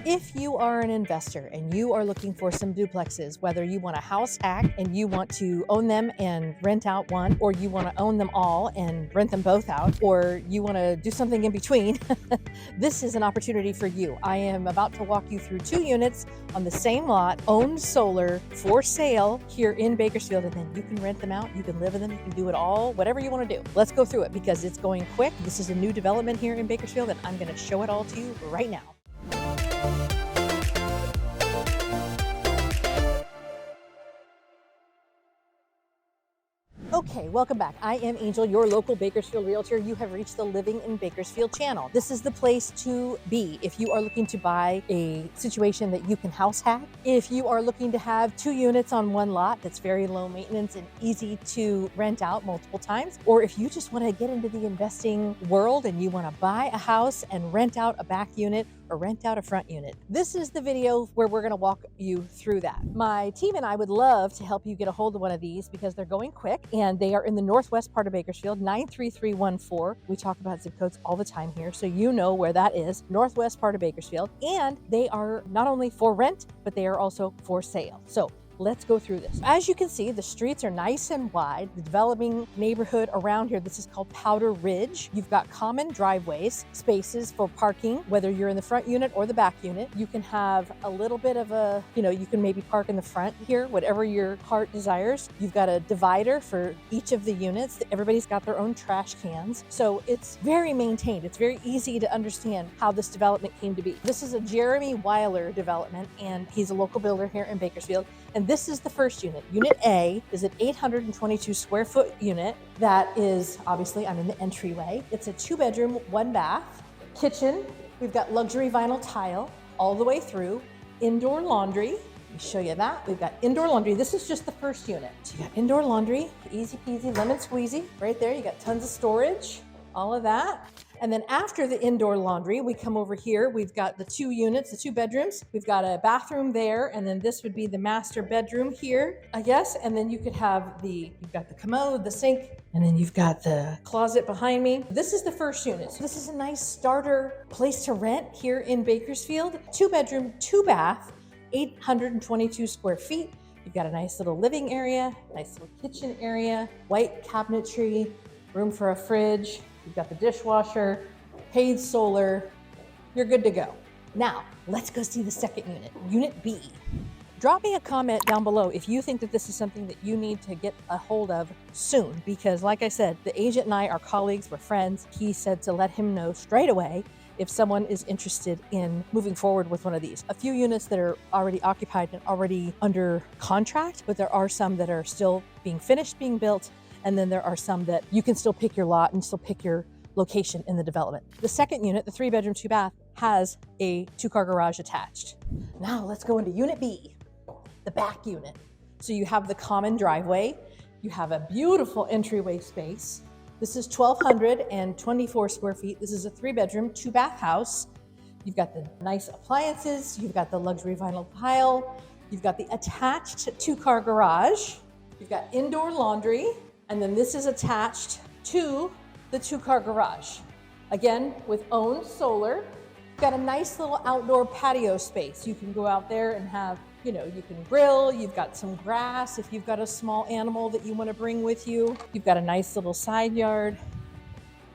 If you are an investor and you are looking for some duplexes, whether you want a house hack and you want to own them and rent out one, or you want to own them all and rent them both out, or you want to do something in between, this is an opportunity for you. I am about to walk you through 2 units on the same lot, owned solar, for sale here in Bakersfield, and then you can rent them out, you can live in them, you can do it all, whatever you want to do. Let's go through it because it's going quick. This is a new development here in Bakersfield, and I'm going to show it all to you right now. Okay, welcome back. I am Angel, your local Bakersfield Realtor. You have reached the Living in Bakersfield channel. This is the place to be if you are looking to buy a situation that you can house hack. If you are looking to have 2 units on one lot that's very low maintenance and easy to rent out multiple times, or if you just want to get into the investing world and you want to buy a house and rent out a back unit or rent out a front unit. This is the video where we're going to walk you through that. My team and I would love to help you get a hold of one of these because they're going quick and they are in the northwest part of Bakersfield, 93314. We talk about zip codes all the time here, so you know where that is, northwest part of Bakersfield. And they are not only for rent, but they are also for sale. So let's go through this. As you can see, the streets are nice and wide. The developing neighborhood around here, this is called Powder Ridge. You've got common driveways, spaces for parking, whether you're in the front unit or the back unit. You can have a little bit of a, you can maybe park in the front here, whatever your heart desires. You've got a divider for each of the units. Everybody's got their own trash cans. So it's very maintained. It's very easy to understand how this development came to be. This is a Jeremy Weiler development, and he's a local builder here in Bakersfield. And this is the first unit. Unit A is an 822 square foot unit that is, obviously, I'm in the entryway. It's a 2-bedroom, 1-bath, kitchen. We've got luxury vinyl tile all the way through, indoor laundry. Let me show you that. We've got indoor laundry. This is just the first unit. So you got indoor laundry, easy peasy, lemon squeezy. Right there, you got tons of storage, all of that. And then after the indoor laundry, we come over here. We've got the 2 units, the 2 bedrooms. We've got a bathroom there, and then this would be the master bedroom here, I guess. And then you could have you've got the commode, the sink, and then you've got the closet behind me. This is the first unit. So this is a nice starter place to rent here in Bakersfield. 2-bedroom, 2-bath, 822 square feet. You've got a nice little living area, nice little kitchen area, white cabinetry, room for a fridge. You've got the dishwasher, paid solar, you're good to go. Now, let's go see the second unit, Unit B. Drop me a comment down below if you think that this is something that you need to get a hold of soon, because like I said, the agent and I are colleagues, we're friends. He said to let him know straight away if someone is interested in moving forward with one of these. A few units that are already occupied and already under contract, but there are some that are still being finished, being built. And then there are some that you can still pick your lot and still pick your location in the development. The second unit, the 3-bedroom, 2-bath, has a 2-car garage attached. Now let's go into Unit B, the back unit. So you have the common driveway. You have a beautiful entryway space. This is 1,224 square feet. This is a 3-bedroom, 2-bath house. You've got the nice appliances. You've got the luxury vinyl tile. You've got the attached 2-car garage. You've got indoor laundry. And then this is attached to the 2-car garage. Again, with owned solar. You've got a nice little outdoor patio space. You can go out there and have, you can grill. You've got some grass if you've got a small animal that you want to bring with you. You've got a nice little side yard.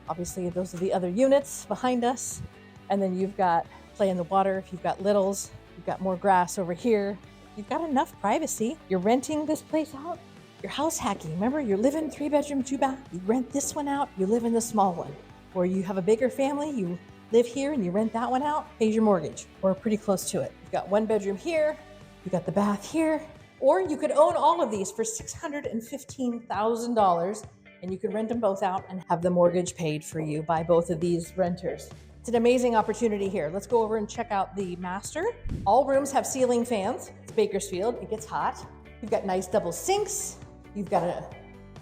Obviously, those are the other units behind us. And then you've got play in the water if you've got littles. You've got more grass over here. You've got enough privacy. You're renting this place out. You're house hacking. Remember, you're living 3-bedroom, 2-bath. You rent this one out, you live in the small one. Or you have a bigger family, you live here and you rent that one out, pays your mortgage, or pretty close to it. You've got 1 bedroom here, you've got the bath here, or you could own all of these for $615,000 and you could rent them both out and have the mortgage paid for you by both of these renters. It's an amazing opportunity here. Let's go over and check out the master. All rooms have ceiling fans. It's Bakersfield, it gets hot. You've got nice double sinks. You've got a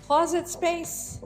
closet space.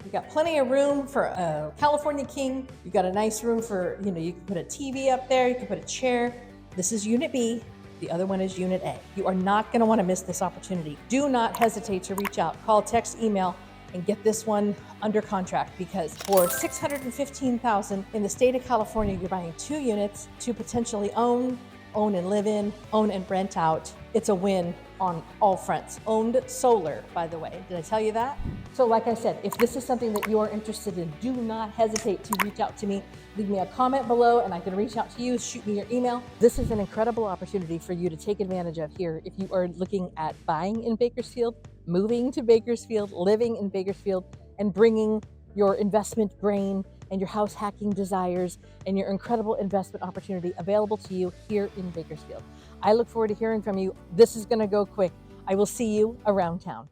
You've got plenty of room for a California king. You've got a nice room for, you can put a TV up there. You can put a chair. This is Unit B. The other one is Unit A. You are not going to want to miss this opportunity. Do not hesitate to reach out. Call, text, email and get this one under contract, because for $615,000 in the state of California, you're buying 2 units to potentially own and live in, own and rent out. It's a win on all fronts. Owned solar, by the way. Did I tell you that? So like I said, if this is something that you are interested in, do not hesitate to reach out to me. Leave me a comment below and I can reach out to you, shoot me your email. This is an incredible opportunity for you to take advantage of here if you are looking at buying in Bakersfield, moving to Bakersfield, living in Bakersfield, and bringing your investment brain and your house hacking desires and your incredible investment opportunity available to you here in Bakersfield. I look forward to hearing from you. This is going to go quick. I will see you around town.